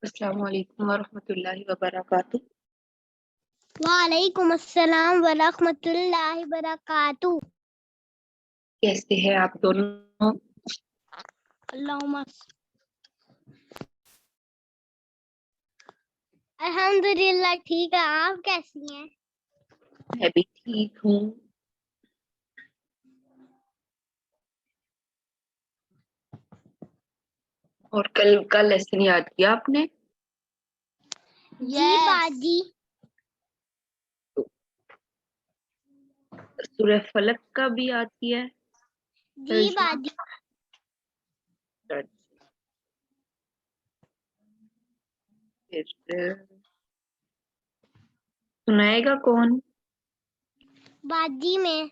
अस्सलाम वालेकुम वरहमतुल्लाहि वबरकातुह। वालेकुम अस्सलाम वरहमतुल्लाहि वबरकातुह। कैसे हैं आप दोनों? अल्लाहुम्मा अल्हम्दुलिल्लाह ठीक है। आप कैसी हैं? मैं भी ठीक हूँ। और कल का लेसन याद किया आपने? जी बाजी। सूरह फलक का भी याद किया है? जी बाजी। फिर सुनाएगा कौन? बाजी में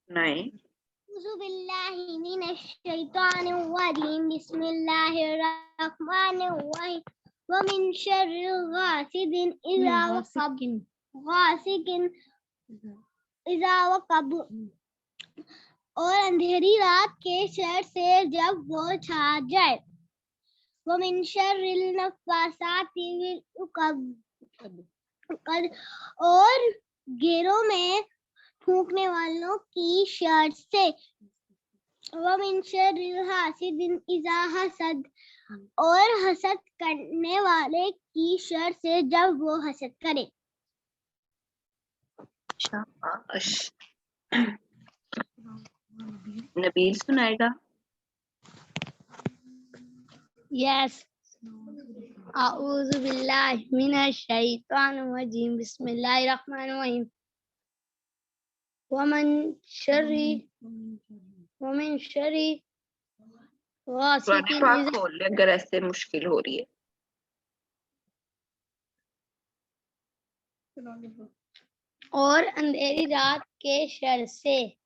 सुनाए। औज़ुबिल्लाहि मिनश्शैतानिर्रजीम बिस्मिल्लाहिर्रहमानिर्रहीम व मिन शर्रिल गासिदिन इज़ा वक़ब गासिकिन इज़ा वक़ब और अंधेरी रात के शर से जब वो छा जाए। वो मिन शर्रिल नफ़्फ़ासाति फिल उक़द और घेरों में फूंकने वालों की शर से। वो मिन शर्रिल हासिदिन इज़ा हसद और हसद करने वाले की शर से जब वो हसद करे। शाबाश। नबील सुनाएगा। यस। अऊज़ु बिल्लाहि मिनश शैतानिर रजीम बिस्मिल्लाहिर्रहमानिर रहीम वमन शर्रि पुराने पाक खोल ले अगर ऐसे मुश्किल हो रही है। और अंधेरी रात के शर से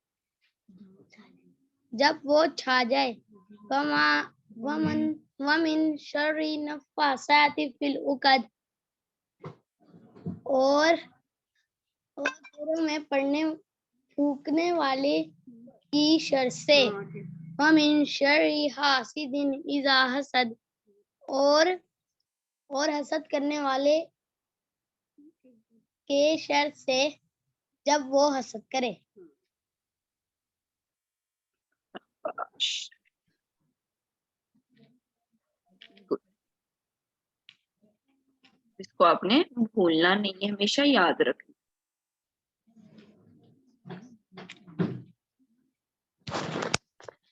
जब वो छा जाए। वमिन शर्रि नफ़्फ़ासाति फिल उक़द और घरों में फूंकने वाले की शर से। वमिन शर्रि हासिदिन इज़ा हसद और हसद करने वाले के शर से जब वो हसद करे। इसको आपने भूलना नहीं है, हमेशा याद रखना।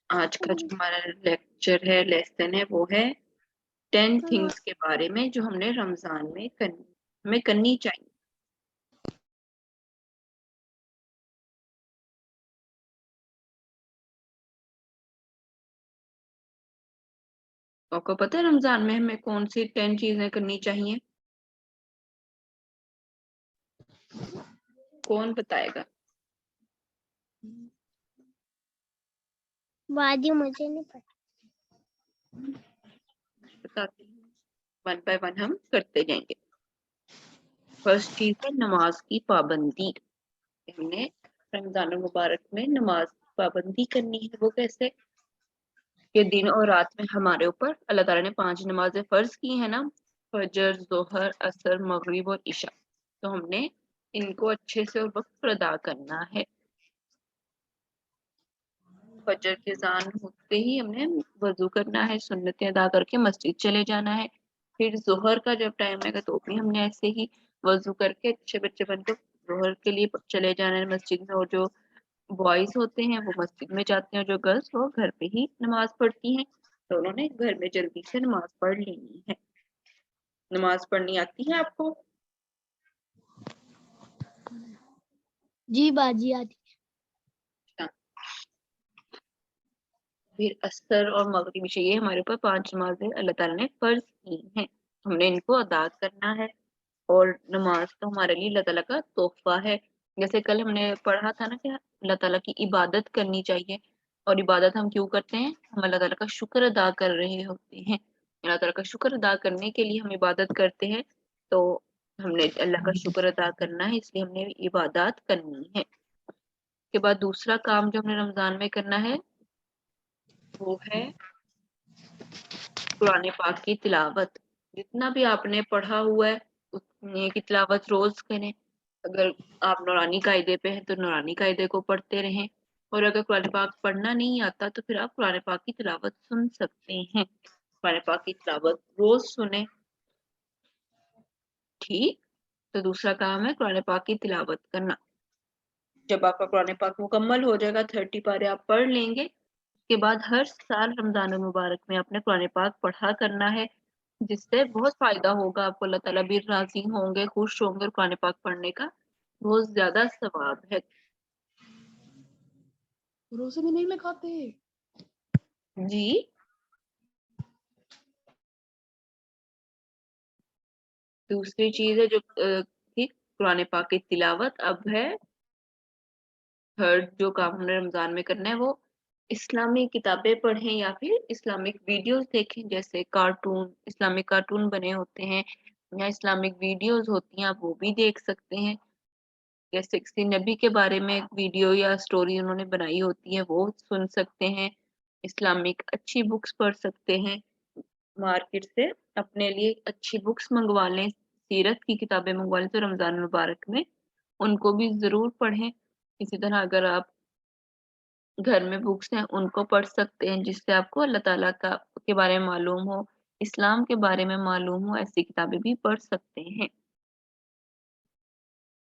आज का जो हमारा लेक्चर है, लेसन है, वो है 10 थिंग्स के बारे में जो हमने रमजान में हमें करनी चाहिए। आपको पता है रमजान में हमें कौन सी 10 चीजें करनी चाहिए? कौन बताएगा? बाजी मुझे नहीं पता। बताते हैं, वन बाय वन हम करते जाएंगे। फर्स्ट चीज है नमाज की पाबंदी। हमने रमजान मुबारक में नमाज की पाबंदी करनी है। वो कैसे? कि दिन और रात में हमारे ऊपर अल्लाह ताला ने 5 नमाजें फर्ज की है ना, फजर, जोहर, असर, मगरिब और इशा। तो हमने इनको अच्छे से और वक्त पर अदा करना है। फजर की अज़ान होते ही हमने वजू करना है, सुन्नतें अदा करके मस्जिद चले जाना है। फिर जोहर का जब टाइम आएगा तो भी हमने ऐसे ही वजू करके अच्छे बच्चे बनकर जोहर के लिए चले जाना है मस्जिद में। और जो बॉयज होते हैं वो मस्जिद में जाते हैं, जो गर्ल्स वो घर पे ही नमाज पढ़ती हैं। तो उन्होंने घर में जल्दी से नमाज पढ़ लेनी है। नमाज पढ़नी आती है आपको? जी बाजी आती। फिर असर और मगरिब इशा, ये हमारे ऊपर 5 नमाजें अल्लाह ताला ने फर्ज की हैं, हमने इनको अदा करना है। और नमाज तो हमारे लिए अल्लाह ताला का तोहफा है। जैसे कल हमने पढ़ा था ना कि अल्लाह ताला की इबादत करनी चाहिए। और इबादत हम क्यों करते हैं? हम अल्लाह ताला का शुक्र अदा कर रहे होते हैं। अल्लाह ताला का शुक्र अदा करने के लिए हम इबादत करते हैं। तो हमने अल्लाह का शुक्र अदा करना है, इसलिए हमने इबादत करनी है। के बाद दूसरा काम जो हमने रमजान में करना है वो है कुरान पाक की तिलावत, जितना भी आपने पढ़ा हुआ है उतने की तिलावत रोज करें। अगर आप नूरानी कायदे पे हैं तो नूरानी कायदे को पढ़ते रहें, और अगर कुरान पाक पढ़ना नहीं आता तो फिर आप कुरान पाक की तिलावत सुन सकते हैं। कुरान पाक की तिलावत रोज सुने, ठीक। तो दूसरा काम है कुरान पाक की तिलावत करना। जब आपका कुरान पाक मुकम्मल हो जाएगा, 30 पारे आप पढ़ लेंगे, उसके बाद हर साल रमजान मुबारक में आपने कुरान पाक पढ़ा करना है, जिससे बहुत फायदा होगा आपको। अल्लाह ताला भी राजी होंगे, खुश होंगे, और कुरान पाक पढ़ने का बहुत ज्यादा सवाब है। रोजे में नहीं लगाते। जी, दूसरी चीज है जो ठीक, कुरान पाक की तिलावत। अब है थर्ड जो काम हमने रमजान में करना है, वो इस्लामी किताबें पढ़ें या फिर इस्लामिक वीडियोस देखें, जैसे कार्टून, इस्लामिक कार्टून बने होते हैं या इस्लामिक वीडियोस होती हैं, आप वो भी देख सकते हैं। जैसे किसी नबी के बारे में एक वीडियो या स्टोरी उन्होंने बनाई होती है, वो सुन सकते हैं। इस्लामिक अच्छी बुक्स पढ़ सकते हैं, मार्केट से अपने लिए अच्छी बुक्स मंगवा लें, सीरत की किताबें मंगवा लें तो रमजान मुबारक में उनको भी जरूर पढ़ें। इसी तरह अगर आप घर में बुक्स हैं उनको पढ़ सकते हैं, जिससे आपको अल्लाह ताला का के बारे में मालूम हो, इस्लाम के बारे में मालूम हो, ऐसी किताबें भी पढ़ सकते हैं।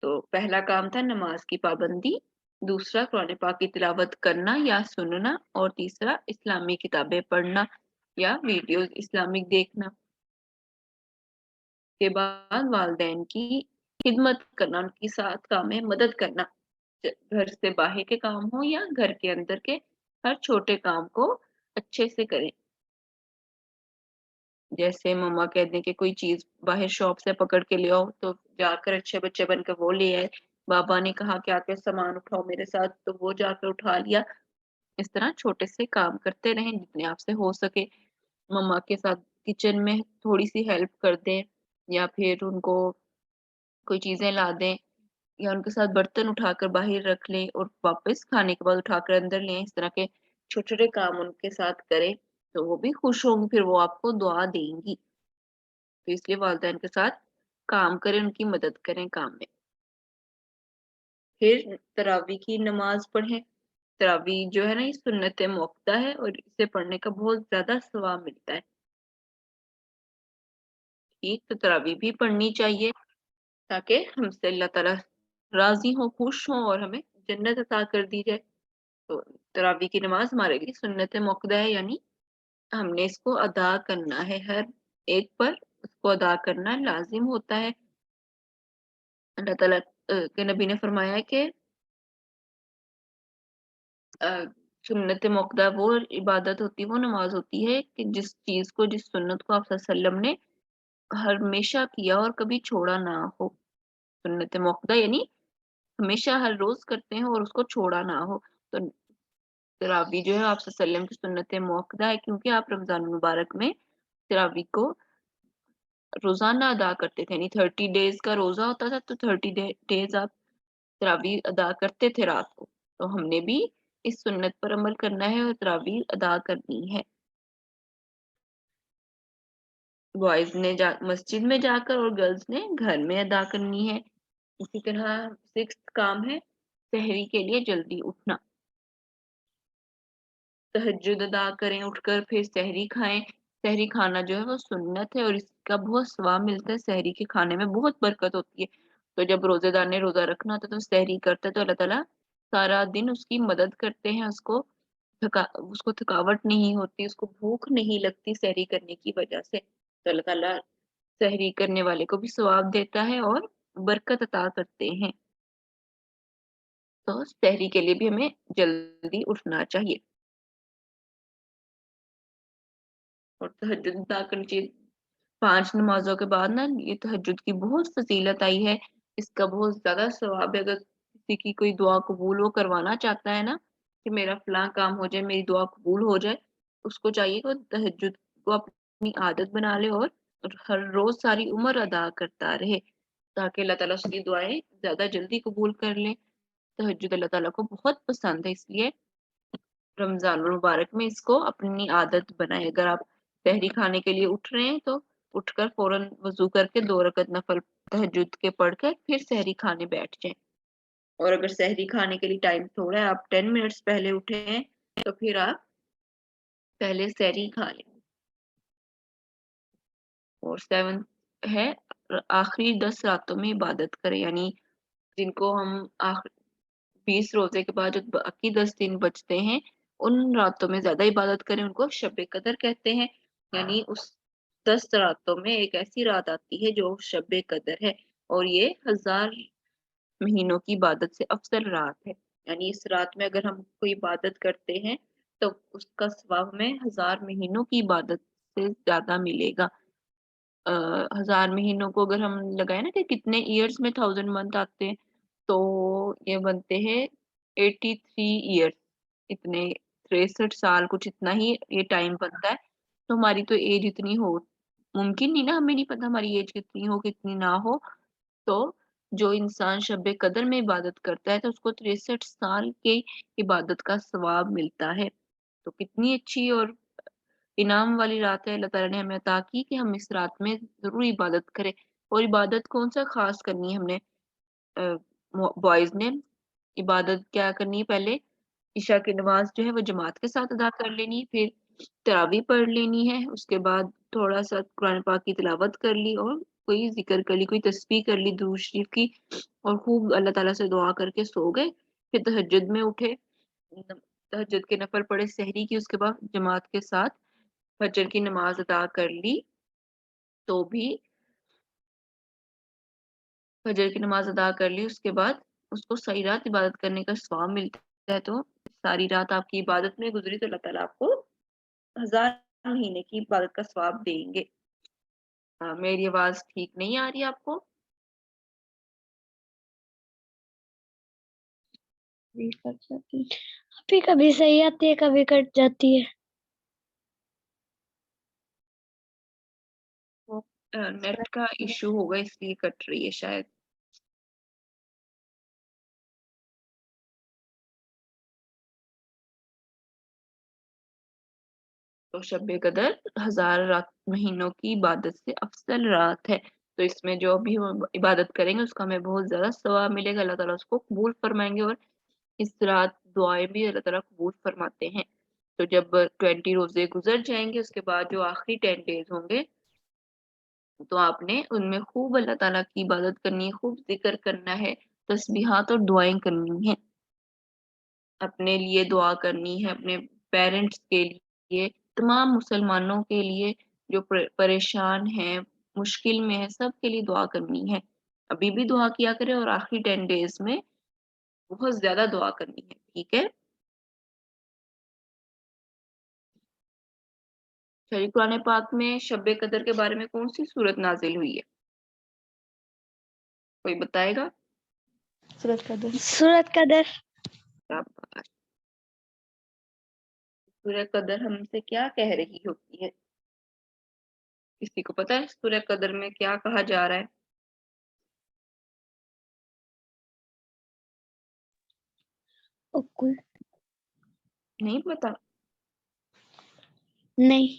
तो पहला काम था नमाज की पाबंदी, दूसरा कुरान पाक की तिलावत करना या सुनना, और तीसरा इस्लामी किताबें पढ़ना या वीडियोस इस्लामिक देखना। के बाद वालिदैन की खिदमत करना, उनकी साथ काम में मदद करना, घर से बाहर के काम हो या घर के अंदर के हर छोटे काम को अच्छे से करें। जैसे मम्मा कह दें कि कोई चीज बाहर शॉप से पकड़ के ले आओ, तो जाकर अच्छे बच्चे बनकर वो ले आए। बाबा ने कहा कि आके सामान उठाओ मेरे साथ, तो वो जाकर उठा लिया। इस तरह छोटे से काम करते रहें जितने आपसे हो सके। मम्मा के साथ किचन में थोड़ी सी हेल्प कर दें, या फिर उनको कोई चीजें ला दें, या उनके साथ बर्तन उठाकर बाहर रख लें और वापस खाने के बाद उठाकर अंदर लें। इस तरह के छोटे छोटे काम उनके साथ करें तो वो भी खुश होंगी, फिर वो आपको दुआ देंगी। तो इसलिए वालिदैन के साथ काम करें, उनकी मदद करें काम में। फिर तरावी की नमाज पढ़ें। तरावी जो है ना, ये सुन्नत मुअक्कदा है और इसे पढ़ने का बहुत ज्यादा सवाब मिलता है। ठीक, तो तरावी भी पढ़नी चाहिए ताकि हमसे अल्लाह ताला राजी हो, खुश हो और हमें जन्नत अता कर दी जाए। तो तरावी की नमाज हमारे लिए सुन्नत मुअक्कदा है, यानी हमने इसको अदा करना है, हर एक पर उसको अदा करना लाजिम होता है। अल्लाह ताला के नबी ने फरमाया है कि अ, सुन्नत मुअक्कदा वो इबादत होती है, वो नमाज होती है कि जिस चीज को, जिस सुन्नत को आप सल्लल्लाहु अलैहि वसल्लम ने हमेशा किया और कभी छोड़ा ना हो। सुन्नत मुअक्कदा यानी हमेशा हर रोज करते हैं और उसको छोड़ा ना हो। तो तरावी जो है आप सल्लल्लाहु अलैहि वसल्लम की सुन्नत मुअक्कदा है, क्योंकि आप रमजान मुबारक में तरावी को रोजाना अदा करते थे, यानी 30 डेज का रोजा होता था, तो 30 डेज आप तरावी अदा करते थे रात को। तो हमने भी इस सुन्नत पर अमल करना है और तरावी अदा करनी है। बॉयज ने मस्जिद में जाकर और गर्ल्स ने घर में अदा करनी है। इसी तरह 6th काम है सहरी के लिए जल्दी उठना। तहज्जुद अदा करें उठकर, फिर सहरी खाएं। सहरी खाना जो है वो सुन्नत है और इसका बहुत सवाब मिलता है। सहरी के खाने में बहुत बरकत होती है। तो जब रोजेदार ने रोजा रखना होता है तो सहरी करता है, तो अल्लाह ताला सारा दिन उसकी मदद करते हैं, उसको थकावट नहीं होती, उसको भूख नहीं लगती सहरी करने की वजह से। तो अल्लाह ताला सहरी करने वाले को भी सवाब देता है और बरकत अता करते हैं। तो सहरी के लिए भी हमें जल्दी उठना चाहिए और तहज्जुद अदा करनी चाहिए। 5 नमाज़ों के बाद ना ये तहज्जुद की बहुत फ़ज़ीलत आई है, इसका बहुत ज़्यादा सवाब है। अगर किसी की कोई दुआ कबूल वो करवाना चाहता है ना, कि मेरा फलाँ काम हो जाए, मेरी दुआ कबूल हो जाए, उसको चाहिए कि वो तहज्जुद को अपनी आदत बना ले और हर रोज़ सारी उम्र अदा करता रहे, ताकि अल्लाह ताला उसकी दुआएँ ज़्यादा जल्दी कबूल कर ले। तहज्जुद अल्लाह ताला को बहुत पसंद है, इसलिए रमज़ान मुबारक में इसको अपनी आदत बनाएँ। अगर आप सहरी खाने के लिए उठ रहे हैं तो उठकर फौरन वजू करके 2 रकत नफल तहज्जुद के पढ़कर फिर सहरी खाने बैठ जाएं। और अगर सहरी खाने के लिए टाइम थोड़ा है, आप 10 मिनट्स पहले उठे हैं तो फिर आप पहले सहरी खा लें। और 7 है आखिरी 10 रातों में इबादत करें, यानी जिनको हम 20 रोजे के बाद जो बाकी 10 दिन बचते हैं उन रातों में ज्यादा इबादत करें, उनको शब कदर कहते हैं। यानी उस 10 रातों में एक ऐसी रात आती है जो शब कदर है और ये 1000 महीनों की इबादत से अफजल रात है। यानी इस रात में अगर हम कोई इबादत करते हैं तो उसका सवाब हमें 1000 महीनों की इबादत से ज्यादा मिलेगा। 1000 महीनों को अगर हम लगाए ना कि कितने ईयर्स में 1000 मंथ आते हैं, तो ये बनते हैं 83 ईयर्स, इतने 63 साल कुछ इतना ही ये टाइम बनता है। तो हमारी तो एज इतनी हो मुमकिन नहीं ना, हमें नहीं पता हमारी एज कितनी हो कितनी ना हो। तो जो इंसान शब कदर में इबादत करता है तो उसको 63 साल के इबादत का सवाब मिलता है। तो कितनी अच्छी और इनाम वाली रात है अल्लाह ताला ने हमें अता की कि हम इस रात में जरूर इबादत करें। और इबादत कौन सा खास करनी है हमने, बॉयज ने इबादत क्या करनी है, पहले इशा की नमाज जो है वो जमात के साथ अदा कर लेनी है, फिर तरावी पढ़ लेनी है, उसके बाद थोड़ा सा कुरान पाक की तिलावत कर ली और कोई जिक्र कर ली, कोई तस्बीह कर ली दुरूद शरीफ की, और खूब अल्लाह ताला से दुआ करके सो गए। फिर तहज्जुद में उठे, तहज्जुद के नफल पढ़े सहरी की, उसके बाद जमात के साथ फजर की नमाज अदा कर ली तो भी फजर की नमाज अदा कर ली, उसके बाद उसको सारी रात इबादत करने का सवाब मिलता है। तो सारी रात आपकी इबादत में गुजरी तो अल्लाह ताला आपको 1000 महीने की इबादत का सवाब देंगे। मेरी आवाज ठीक नहीं आ रही आपको? अभी कभी सही आती है कभी कट जाती है। वो नेट का इशू होगा इसलिए कट रही है शायद। तो शब कदर 1000 रात महीनों की इबादत से अफजल रात है। तो इसमें जो भी हम इबादत करेंगे उसका हमें बहुत ज्यादा सवाब मिलेगा, अल्लाह ताला उसको कबूल फरमाएंगे और इस रात दुआएं भी अल्लाह ताला कबूल फरमाते हैं। तो जब 20 रोजे गुजर जाएंगे उसके बाद जो आखिरी 10 डेज होंगे तो आपने उनमें खूब अल्लाह ताला की इबादत करनी है, खूब जिक्र करना है, तस्बीहात और दुआएं करनी है, अपने लिए दुआ करनी है, अपने पेरेंट्स के लिए, तमाम मुसलमानों के लिए जो परेशान हैं, मुश्किल में है, सब के लिए दुआ करनी है। अभी भी दुआ किया करें और आखिरी 10 डेज में बहुत ज्यादा दुआ करनी है, ठीक है। शरीफ कुरान पाक में शब कदर के बारे में कौन सी सूरत नाजिल हुई है, कोई बताएगा? सूरत कदर। सूरत कदर। शाबाश। सूरह कदर हमसे क्या कह रही होती है, किसी को पता है सूरह कदर में क्या कहा जा रहा है? ओकुल नहीं पता? नहीं।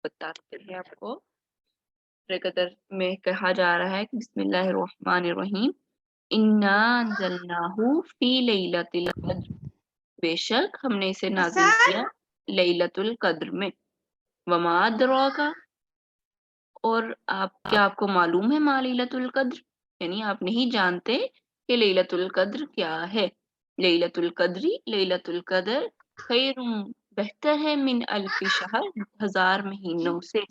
बताते हैं आपको। सूरह कदर में कहा जा रहा है कि बिस्मिल्लाहिर्रहमानिर्रहीम, इन्ना अंज़लनाहु फी लैलतिल कद्र, बेशक हमने इसे नाजिल किया लैलतुल कद्र में। वमा अदराका, और क्या आपको मालूम है मा लैलतुल कद्र, यानी आप नहीं जानते कि लैलतुल कद्र क्या है। लैलतुल कद्र खैरुम, बेहतर है, मिन अल्फी शहर, 1000 महीनों से।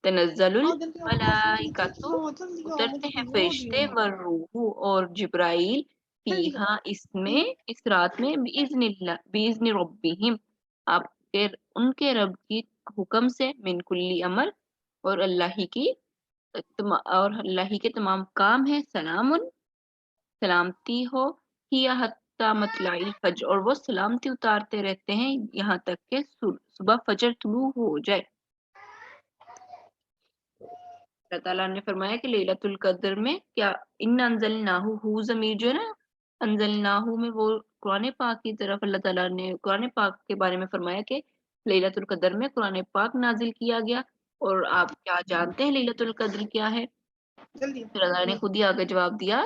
तनज़्ज़लुल मलाइकतु, उतरते हैं फरिश्ते, वरूहु, और जिब्राइल, फीहा, इसमें, इस रात में, बिइज़्नि रब्बिहिम, आपके उनके रब की हुक्म से, मिन कुल्ली अमर, और अल्लाह ही के तमाम काम है, सलामुन, सलामती हो, हिया हत्ता मतलाइल फज्र, और वो सलामती उतारते रहते हैं यहाँ तक के सुबह फजर तुलू हो जाए। अल्लाह ताला ने फरमाया कि लैलतुल कद्र में क्या, इन्ना अंज़लनाहु, हु ज़मीर जो है ना अंज़लनाहु में, वो कुरान पाक की तरफ अल्लाह ताला ने कुरान पाक के बारे में फरमाया कि लैलतुल कदर में कुरान पाक नाजिल किया गया। और आप क्या जानते हैं लैलतुल कद्र क्या है? फिर अल्लाह ने खुद ही आगे जवाब दिया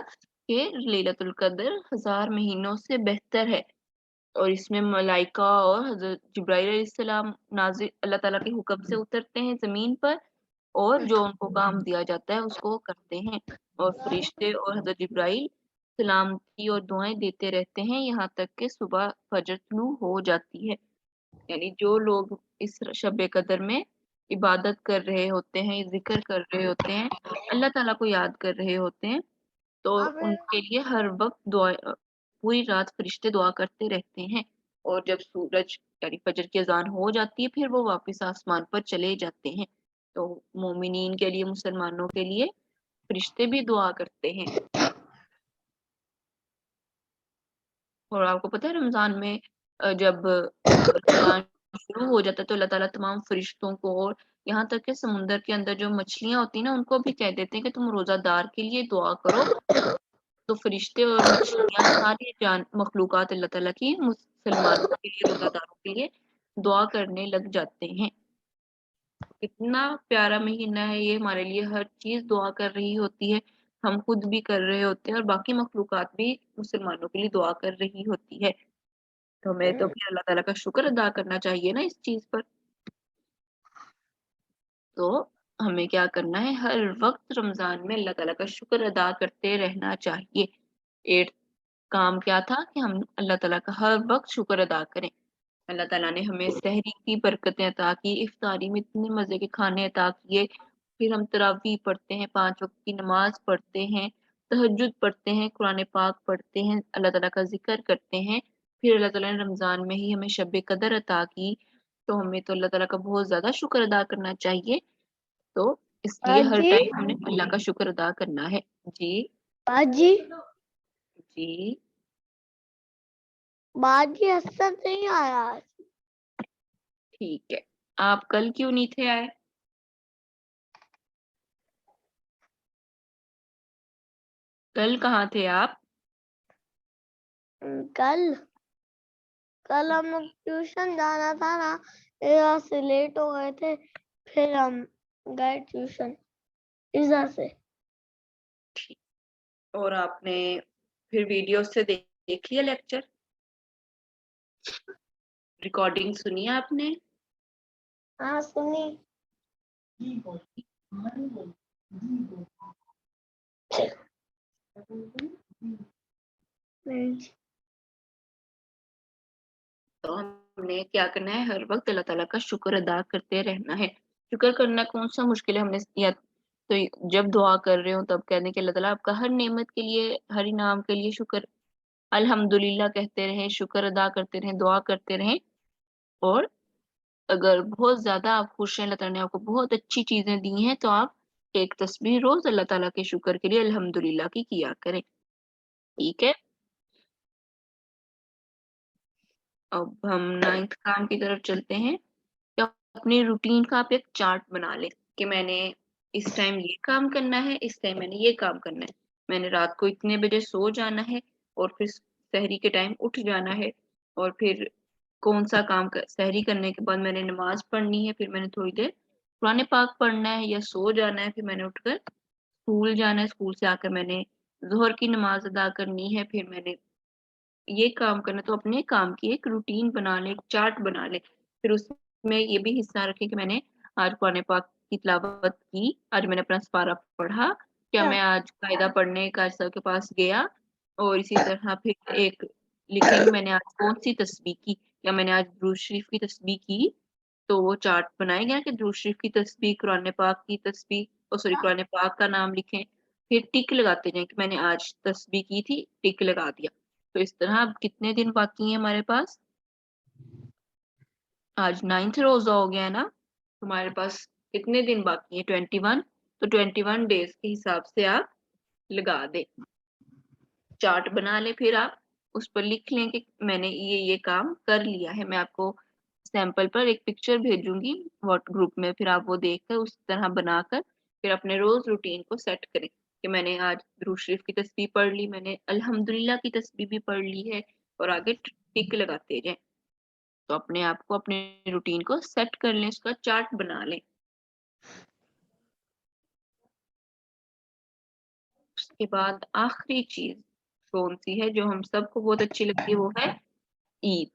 कि लैलतुल कद्र 1000 महीनों से बेहतर है और इसमें मलाइका और हजरत जिब्राइल अलैहिस्सलाम नाजिल अल्लाह ताला के हुक्म से उतरते हैं जमीन पर और जो उनको काम दिया जाता है उसको करते हैं। और फरिश्ते और हजरत जिब्राइल सलामती और दुआएं देते रहते हैं यहाँ तक कि सुबह फजर तुलू हो जाती है। यानी जो लोग इस शब कदर में इबादत कर रहे होते हैं, जिक्र कर रहे होते हैं, अल्लाह ताला को याद कर रहे होते हैं, तो उनके लिए हर वक्त दुआ पूरी रात फरिश्ते दुआ करते रहते हैं। और जब सूरज यानी फजर की अजान हो जाती है फिर वो वापस आसमान पर चले जाते हैं। तो मोमिनीन के लिए, मुसलमानों के लिए फरिश्ते भी दुआ करते हैं। और आपको पता है रमजान में जब रमजान शुरू हो जाता है तो अल्लाह ताला तमाम फरिश्तों को और यहाँ तक कि समुंदर के अंदर जो मछलियां होती हैं ना उनको भी कह देते हैं कि तुम रोजादार के लिए दुआ करो। तो फरिश्ते और मछलियां सारी जान मखलूकात अल्लाह ताला की मुसलमानों के लिए, रोजादारों के लिए दुआ करने लग जाते हैं। कितना प्यारा महीना है ये, हमारे लिए हर चीज दुआ कर रही होती है, हम खुद भी कर रहे होते हैं और बाकी मखलूकात भी मुसलमानों के लिए दुआ कर रही होती है। तो हमें तो फिर अल्लाह ताला का शुक्र अदा करना चाहिए ना इस चीज पर। तो हमें क्या करना है, हर वक्त रमजान में अल्लाह ताला का शुक्र अदा करते रहना चाहिए। एट काम क्या था कि हम अल्लाह ताला का हर वक्त शुक्र अदा करें। अल्लाह ताला ने हमें सहरी की बरकतें अता की, इफ्तारी में इतने मजे के खाने अता किए, फिर हम तरावी पढ़ते हैं, 5 वक्त की नमाज पढ़ते हैं, तहज्जुद पढ़ते हैं, कुरान पाक पढ़ते हैं, अल्लाह ताला का जिक्र करते हैं। फिर अल्लाह ताला ने रमजान में ही हमें शब कदर अता की, तो हमें तो अल्लाह ताला का बहुत ज्यादा शुक्र अदा करना चाहिए। तो इसलिए हर बाजी टाइम हमने अल्लाह का शुक्र अदा करना है। जी बाजी जी बाजी हसन नहीं आया आज। ठीक है। आप कल क्यों नहीं थे आए? कल कहाँ थे आप? कल कल हम लोग ट्यूशन जाना था ना, यहाँ से लेट हो गए थे, फिर हम गए ट्यूशन इधर से। और आपने फिर वीडियो से देख लिया लेक्चर? रिकॉर्डिंग सुनी आपने? हाँ सुनी। तो हमने क्या करना है, हर वक्त अल्लाह ताला का शुक्र अदा करते रहना है। शुक्र करना कौन सा मुश्किल है, हमने या तो जब दुआ कर रहे हो तब कहने के अल्लाह ताला आपका हर नेमत के लिए, हर इनाम के लिए शुक्र अल्हम्दुलिल्लाह कहते रहें, शुक्र अदा करते रहें, दुआ करते रहें। और अगर बहुत ज्यादा आप खुश हैं, अल्लाह ताला ने आपको बहुत अच्छी चीजें दी हैं, तो आप एक तस्बीह रोज अल्लाह ताला के शुक्र के लिए अल्हम्दुलिल्लाह की किया करें। ठीक है। अब हम 9th काम की तरफ चलते हैं। तो अपनी रूटीन का आप एक चार्ट बना लें कि मैंने इस टाइम ये काम करना है, इस टाइम मैंने ये काम करना है, मैंने रात को इतने बजे सो जाना है और फिर सहरी के टाइम उठ जाना है, और फिर कौन सा काम सहरी करने के बाद मैंने नमाज पढ़नी है, फिर मैंने थोड़ी देर कुरान पाक पढ़ना है या सो जाना है, फिर मैंने उठकर स्कूल जाना है, स्कूल से आकर मैंने जोहर की नमाज अदा करनी है, फिर मैंने ये काम करना। तो अपने काम की एक रूटीन बना ले, एक चार्ट बना ले। फिर उसमें ये भी हिस्सा रखें कि मैंने आज कुरान पाक की तिलावत की, आज मैंने अपना सपारा पढ़ा, क्या मैं आज कायदा पढ़ने कारी साहब के पास गया, और इसी तरह फिर एक लिखेंगे मैंने आज कौन सी तस्बीह की, या मैंने आज दुरूद शरीफ की तस्बीह की। तो वो चार्ट बनाएंगे ना कि दुरूद शरीफ की तस्बीह, कुरान पाक की तस्बीह, और सॉरी कुरान पाक का नाम लिखें, फिर टिक लगाते जाएं कि मैंने आज तस्बीह की थी, टिक लगा दिया। तो इस तरह अब कितने दिन बाकी हैं हमारे पास? आज 9th रोजा हो गया है ना, तुम्हारे पास कितने दिन बाकी है? 21। तो 21 डेज के हिसाब से आप लगा दे, चार्ट बना ले, फिर आप उस पर लिख लें कि मैंने ये काम कर लिया है। मैं आपको सैंपल पर एक पिक्चर भेजूंगी व्हाट्सएप ग्रुप में, फिर आप वो देखकर उस तरह बनाकर फिर अपने रोज रूटीन को सेट करें कि मैंने आज दुरूद शरीफ की तस्बीह पढ़ ली, मैंने अल्हम्दुलिल्लाह की तस्बीह भी पढ़ ली है, और आगे टिक लगाते जाएं। तो अपने आप को, अपने रूटीन को सेट कर लें, उसका चार्ट बना लें। उसके बाद आखिरी चीज कौन सी है जो हम सबको बहुत अच्छी लगती है, वो है ईद।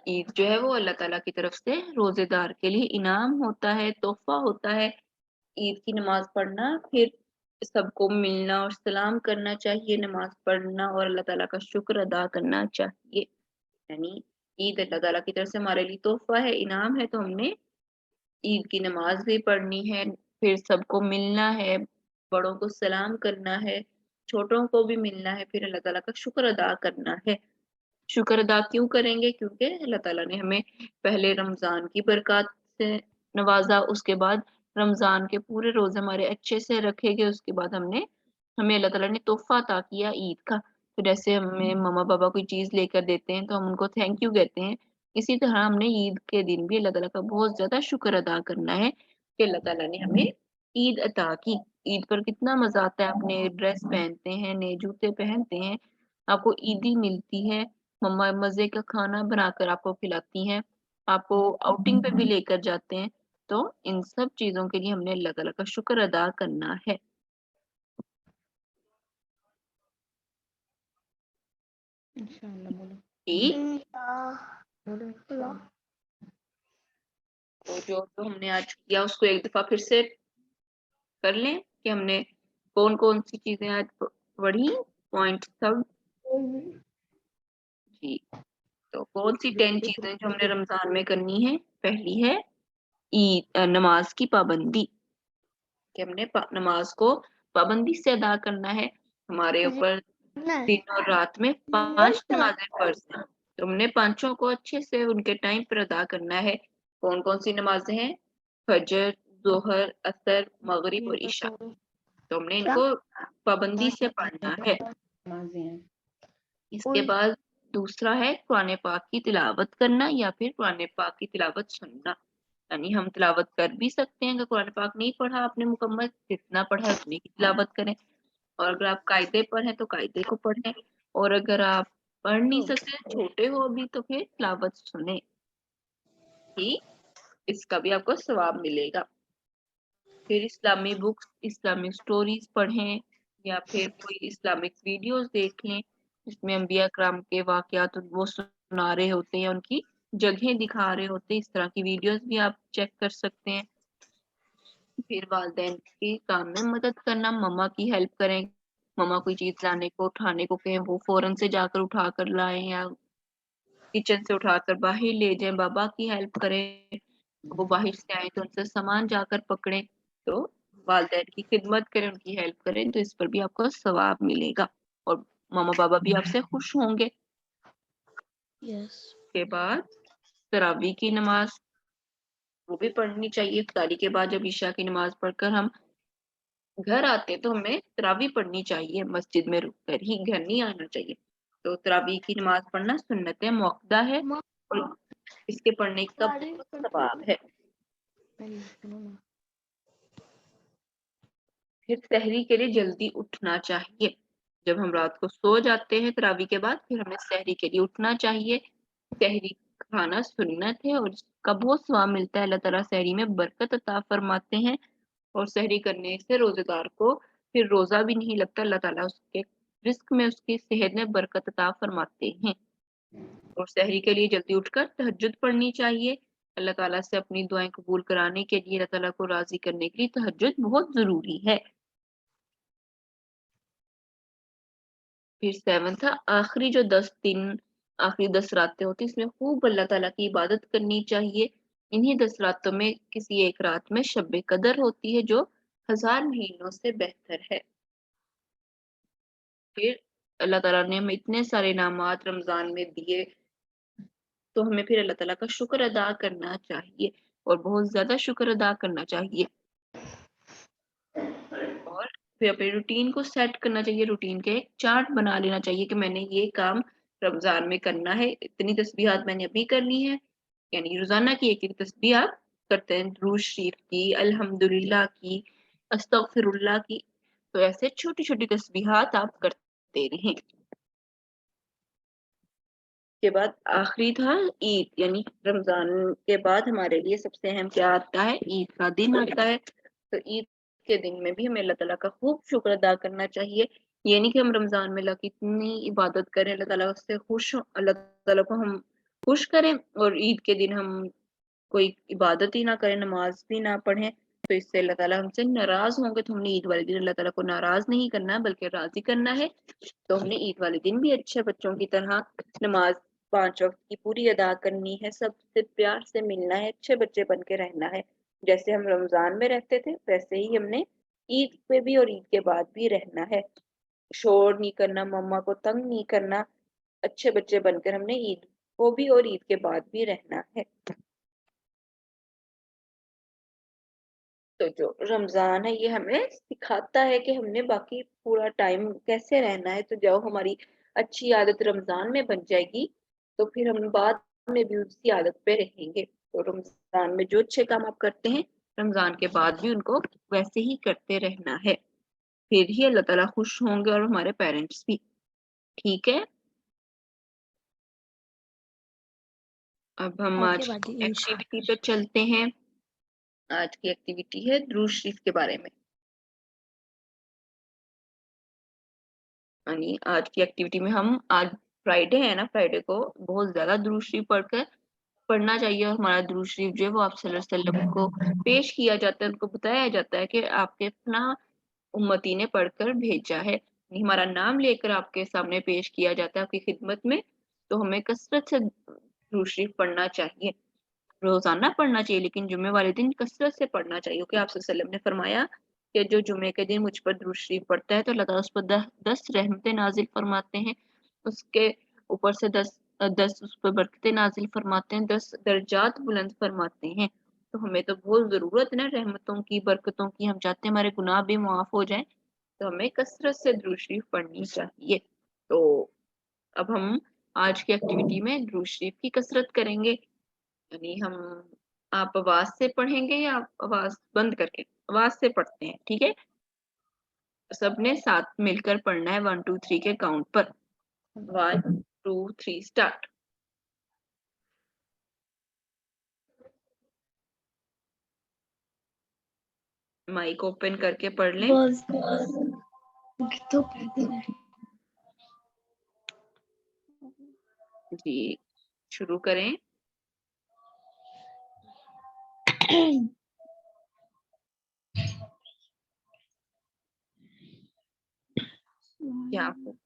ईद जो है वो अल्लाह ताला की तरफ से रोजेदार के लिए इनाम होता है, तोहफा होता है। ईद की नमाज पढ़ना, फिर सबको मिलना और सलाम करना चाहिए, नमाज पढ़ना और अल्लाह ताला का शुक्र अदा करना चाहिए। यानी ईद अल्लाह ताला की तरफ से हमारे लिए तोहफा है, इनाम है, तो हमने ईद की नमाज भी पढ़नी है, फिर सबको मिलना है, बड़ों को सलाम करना है, छोटों को भी मिलना है, फिर अल्लाह ताला का शुक्र अदा करना है। शुक्र अदा क्यों करेंगे? क्योंकि अल्लाह ताला ने हमें पहले रमजान की बरकत से नवाजा, उसके बाद रमजान के पूरे रोजे हमारे अच्छे से रखे गए, उसके बाद हमें अल्लाह ताला ने तोहफा अता किया ईद का। तो जैसे हमें मम्मा पापा कोई चीज लेकर देते हैं तो हम उनको थैंक यू कहते हैं, इसी तरह हमने ईद के दिन भी अल्लाह ताला का बहुत ज्यादा शुक्र अदा करना है कि अल्लाह ताला ने हमें ईद अता की। ईद पर कितना मजा आता है, अपने ड्रेस पहनते हैं, नए जूते पहनते हैं, आपको ईदी मिलती है, मम्मा मजे का खाना बनाकर आपको खिलाती हैं, आपको आउटिंग पे भी लेकर जाते हैं। तो इन सब चीजों के लिए हमने अल्लाह ताला का शुक्र अदा करना है। इंशाअल्लाह बोलो। ठीक, बोलो इंशाअल्लाह। तो जो हमने आज किया उसको एक दफा फिर से कर लें कि हमने कौन कौन सी चीजें आज पढ़ी, पॉइंट सब। जी, तो कौन सी 10 चीजें जो हमने रमजान में करनी है? पहली है नमाज की पाबंदी, कि हमने नमाज को पाबंदी से अदा करना है। हमारे ऊपर दिन और रात में 5 नमाजें फर्ज हैं, तो हमने पांचों को अच्छे से उनके टाइम पर अदा करना है। कौन कौन सी नमाजें हैं? फजर, जोहर, असर, मगरिब और इशा। तो हमने इनको पाबंदी से पढ़ना है। इसके बाद दूसरा है कुरान पाक की तिलावत करना या फिर कुरान पाक की तिलावत सुनना। यानी हम तिलावत कर भी सकते हैं, अगर कुरान पाक नहीं पढ़ा आपने मुकम्मल, जितना पढ़ा है उतनी की तिलावत करें, और अगर आप कायदे पर हैं तो कायदे को पढ़ें, और अगर आप पढ़ नहीं सकते, छोटे हो अभी, तो फिर तिलावत सुने, ठीक, इसका भी आपको सवाब मिलेगा। फिर इस्लामी बुक्स, इस्लामिक स्टोरीज पढ़ें या फिर कोई इस्लामिक वीडियोस देखें जिसमें अंबिया कराम के वाकयात वो सुना रहे होते हैं, उनकी जगहें दिखा रहे होते हैं, इस तरह की वीडियोस भी आप चेक कर सकते हैं। फिर वालिदैन के काम में मदद करना, मम्मा की हेल्प करें, मम्मा कोई चीज लाने को उठाने को कहें, वो फौरन से जाकर उठा कर लाएं, या किचन से उठाकर बाहर ले जाएं। बाबा की हेल्प करें, वो बाहर से आए तो उनसे सामान जाकर पकड़ें। तो वालिदैन की खिदमत करें, उनकी हेल्प करें, तो इस पर भी आपको सवाब मिलेगा और मामा बाबा भी आपसे खुश होंगे। के बाद तरावी की नमाज वो भी पढ़नी चाहिए। इफ्तारी के बाद जब ईशा की नमाज पढ़कर हम घर आते हैं तो हमें तरावी पढ़नी चाहिए, मस्जिद में रुककर ही, घर नहीं आना चाहिए। तो तरावी की नमाज पढ़ना सुन्नत मुअक्कदा है और इसके पढ़ने का बहुत सवाब है। फिर सहरी के लिए जल्दी उठना चाहिए। जब हम रात को सो जाते हैं तरावी के बाद, फिर हमें सहरी के लिए उठना चाहिए। सहरी खाना सुन्नत है और इसका बहुत सवाब मिलता है, अल्लाह ताला सहरी में बरकत अता फरमाते हैं, और सहरी करने से रोजेदार को फिर रोजा भी नहीं लगता, अल्लाह ताला उसके रिस्क में, उसकी सेहत में बरकत अता फरमाते हैं। और सहरी के लिए जल्दी उठकर तहज्जुद पढ़नी चाहिए। अल्लाह ताला से अपनी दुआएं कबूल कराने के लिए, अल्लाह ताला को राजी करने के लिए तहज्जुद बहुत जरूरी है। फिर 7 था आखिरी जो 10 दिन, आखिरी 10 रातें होती, इसमें खूब अल्लाह ताला की इबादत करनी चाहिए। इन्हीं 10 रातों में किसी एक रात में शब कदर होती है जो 1000 महीनों से बेहतर है। फिर अल्लाह ताला ने हमें इतने सारे इनामात रमजान में दिए, तो हमें फिर अल्लाह ताला का शुक्र अदा करना चाहिए और बहुत ज्यादा शुक्र अदा करना चाहिए। और फिर अपने रूटीन को सेट करना चाहिए, रूटीन के एक चार्ट बना लेना चाहिए कि मैंने ये काम रमजान में करना है, इतनी तस्बीहात मैंने अभी करनी है, यानी रोजाना की एक एक तस्बीह आप करते हैं, दुरूद शरीफ की, अल्हम्दुलिल्लाह की, अस्तगफिरुल्लाह की, तो ऐसे छोटी छोटी तस्बीहात आप करते करते रहें। के बाद आखिरी था ईद, यानी रमजान के बाद हमारे लिए सबसे अहम क्या आता है, ईद का दिन आता है। तो ईद के दिन में भी हमें अल्लाह ताला का खूब शुक्र अदा करना चाहिए। ये नहीं कि हम रमजान में अल्लाह की इतनी इबादत करें, अल्लाह ताला से खुश हो, अल्लाह ताला को हम खुश करें और ईद के दिन हम कोई इबादत ही ना करें, नमाज भी ना पढ़ें, तो इससे अल्लाह ताला हमसे नाराज होंगे। तो हमने ईद वाले दिन अल्लाह ताला को नाराज नहीं करना बल्कि राजी करना है। तो हमने ईद वाले दिन भी अच्छे बच्चों की तरह नमाज 5 वक्त की पूरी अदा करनी है, सबसे प्यार से मिलना है, अच्छे बच्चे बन के रहना है। जैसे हम रमजान में रहते थे वैसे ही हमने ईद पे भी और ईद के बाद भी रहना है। शोर नहीं करना, मम्मा को तंग नहीं करना, अच्छे बच्चे बनकर हमने ईद को भी और ईद के बाद भी रहना है। तो जो रमजान है ये हमें सिखाता है कि हमने बाकी पूरा टाइम कैसे रहना है। तो जब हमारी अच्छी आदत रमजान में बन जाएगी तो फिर हम बाद में भी उसी आदत पे रहेंगे। तो रमजान में जो अच्छे काम आप करते हैं रमजान के बाद भी उनको वैसे ही करते रहना है, फिर ही अल्लाह ताला खुश होंगे और हमारे पेरेंट्स भी। ठीक है, अब हम आज एक्टिविटी पे चलते हैं। आज की एक्टिविटी है दुरूद शरीफ के बारे में। यानी आज की एक्टिविटी में हम, आज फ्राइडे है ना, फ्राइडे को बहुत ज्यादा दुरूद शरीफ पढ़ना चाहिए और हमारा दुरूद शरीफ जो है वो आप सल्लल्लाहु अलैहि वसल्लम को पेश किया जाता है, उनको बताया जाता है कि आपके अपना उम्मती ने पढ़कर भेजा है, हमारा नाम लेकर आपके सामने पेश किया जाता है आपकी खिदमत में। तो हमें कसरत से दुरूद शरीफ पढ़ना चाहिए, रोजाना पढ़ना चाहिए, लेकिन जुम्मे वाले दिन कसरत से पढ़ना चाहिए, क्योंकि आप सल्लल्लाहु अलैहि वसल्लम ने फरमाया कि जो जुम्मे के दिन मुझ पर दुरूद शरीफ पढ़ता है तो अल्लाह ताला उस पर 10 रहमतें नाजिल फरमाते हैं, उसके ऊपर से 10 उस पर बरकतें नाजिल फरमाते हैं, 10 दर्जात बुलंद फरमाते हैं। तो हमें तो बहुत जरूरत है ना रहमतों की, बरकतों की, हम चाहते हैं हमारे गुनाह भी माफ हो जाएं, तो हमें कसरत से दुरूद शरीफ पढ़नी चाहिए। तो अब हम आज की एक्टिविटी में दुरूद शरीफ की कसरत करेंगे। यानी हम, आप आवाज से पढ़ेंगे या आप आवाज बंद करके, आवाज से पढ़ते हैं, ठीक है। सबने साथ मिलकर पढ़ना है 1 2 3 के काउंट पर। 1 2 3 स्टार्ट। माइक ओपन करके पढ़ लें। जी शुरू करें। क्या आपको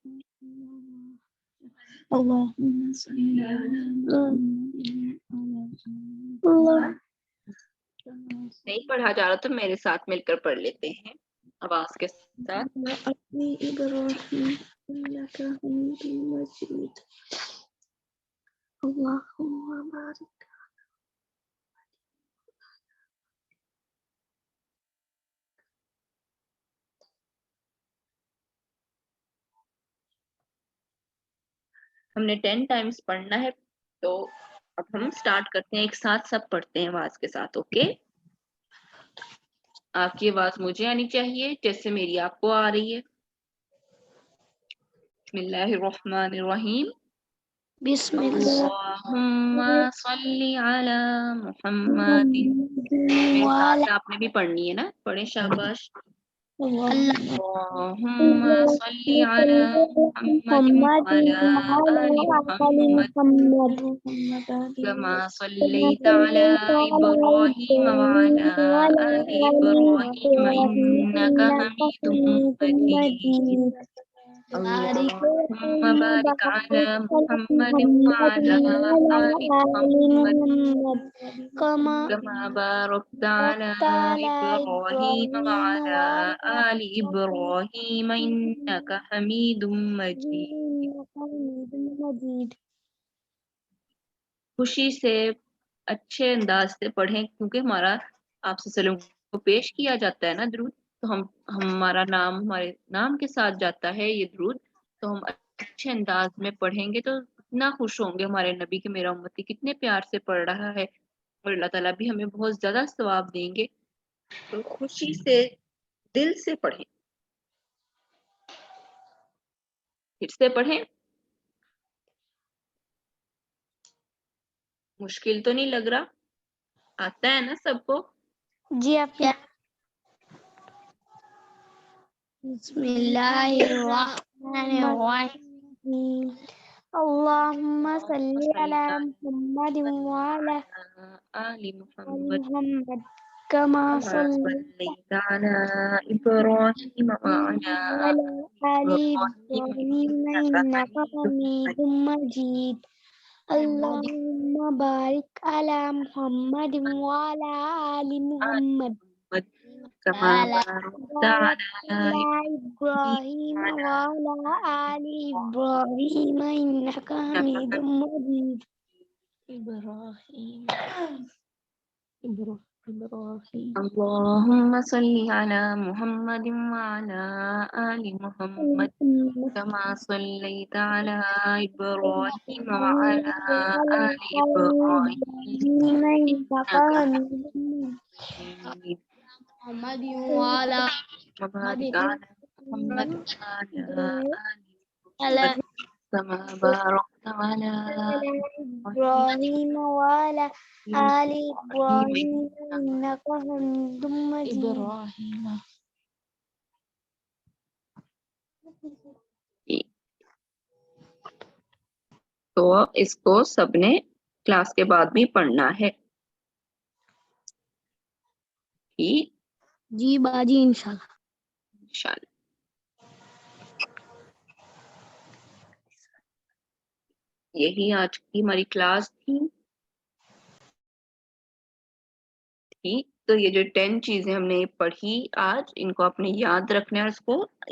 नहीं पढ़ा जा रहा तो मेरे साथ मिलकर पढ़ लेते हैं आवाज के साथ। हमने 10 टाइम्स पढ़ना है, तो अब हम स्टार्ट करते हैं, एक साथ सब पढ़ते हैं आवाज के साथ। ओके, आपकी आवाज मुझे आनी चाहिए जैसे मेरी आपको आ रही है। बिस्मिल्लाहिर्रहमानिर्रहीम। अल्लाहुम्मा सल्ली अला मुहम्मदिन। मेरे साथ आपने भी पढ़नी है ना, पढ़े शाबाश। अल्लाहुम्मा सल्ली अला मुहम्मदिन व अला आलि मुहम्मद कमा सल्लैता अला इब्राहीम व अला आलि इब्राहीम इन्नका हमीदुम मजीद। अल्लाहुम्मा बारिक अला मुहम्मद व अला आलि मुहम्मद कमा बारकता अला इब्राहीम व अला आलि इब्राहीम इन्नका हमीदुम मजीद। खुशी से अच्छे अंदाज से पढ़ें, क्योंकि हमारा आप सल्लल्लाहु अलैहि वसल्लम को पेश किया जाता है ना दुरूद, तो हमारा नाम हमारे नाम के साथ जाता है ये दुरूद। तो हम अच्छे अंदाज में पढ़ेंगे तो इतना खुश होंगे हमारे नबी के, मेरा उम्मती कितने प्यार से पढ़ रहा है, और अल्लाह ताला भी हमें बहुत ज्यादा सवाब देंगे। तो खुशी से दिल से पढ़ें। پھر سے پڑھیں. مشکل تو نہیں لگ رہا؟ آتا ہے نا سب کو؟ جی آپ کیا بسم اللہ الرحمن الرحیم اللہم صلی علی محمد وعلی آل محمد محمد کما كما صلیت صليت على إبراهيم وعلى وعلی آل إبراهيم ابراہیم إنك انک حميد حمید مجید اللہم بارک علی محمد وعلی آل محمد مجيد كما باركت على إبراهيم وعلى آل إبراهيم إنك حميد مجيد إبراهيم اللهم صل على محمد وعلى آل محمد كما صليت على إبراهيم وعلى آل إبراهيم إنك حميد محمد وعلى وبارك على محمد وعلى آل على محمد كما باركت على إبراهيم وعلى آل إبراهيم إبراهيم إنك حميد مجيد تو اس کو سب نے کلاس کے بعد بھی پڑھنا ہے. ٹھیک جی باجی انشاءاللہ. انشاءاللہ. یہی آج کی ہماری کلاس تھی. ٹھیک تو یہ جو 10 چیزیں ہم نے پڑھی آج ان کو آپ نے یاد رکھنا ہے اور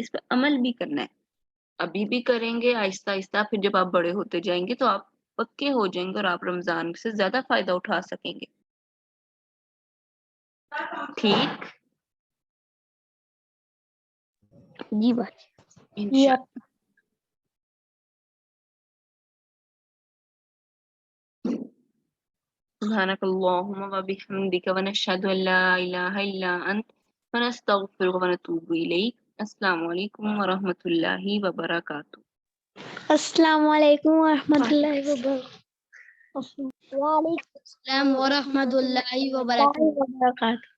اس پہ عمل بھی کرنا ہے. ابھی بھی کریں گے آہستہ آہستہ, پھر جب آپ بڑے ہوتے جائیں گے تو آپ پکے ہو جائیں گے اور آپ رمضان سے زیادہ فائدہ اٹھا سکیں گے. ٹھیک جی باجی. انشاءاللہ. سبحانك اللهم وبحمدك ونشهد أن لا إله إلا أنت ونستغفرك ونتوب إليك. السلام عليكم ورحمة الله وبركاته. السلام علیکم ورحمۃ اللہ وبرکاتہ. وعلیکم السلام ورحمۃ اللہ وبرکاتہ.